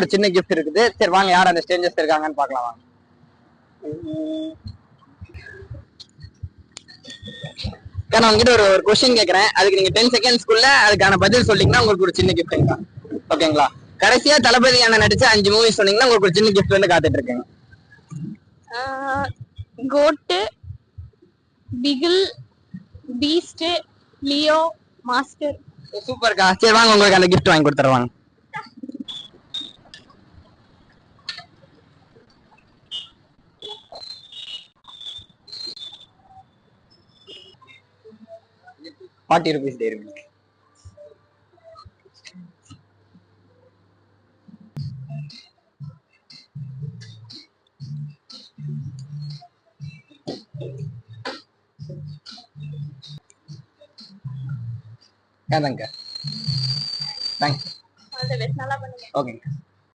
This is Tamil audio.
ஒரு சின்ன கிஃப்ட் இருக்குது. சரி வாங்க யார் அந்த ஸ்ட்ரேஞ்சர்ஸ் இருக்காங்கன்னு பார்க்கலாம் வாங்க. நான் உங்ககிட்ட ஒரு கொஸ்டின் கேட்கறேன். அதுக்கு நீங்க 10 செகண்ட்ஸ்க்குள்ள அதுக்கான பதில் சொல்லிங்கன்னா உங்களுக்கு ஒரு சின்ன கிஃப்ட். ஓகேங்களா? கடைசியா தளபதி அண்ணன் நடிச்ச 5 மூவி சொன்னீங்கன்னா உங்களுக்கு ஒரு சின்ன கிஃப்ட் வந்து காத்துட்டு இருக்கேன். கோட்டு, பிகில், பீஸ்ட், லியோ, மாஸ்டர். சூப்பர்க்கா. சரி வாங்க உங்களுக்கு அந்த கிஃப்ட் வாங்கி கொடுத்துருவாங்க. ₹40 Dairy Milk. தேங்க்ஸ். நல்லா பண்ணுங்க. ஓகே.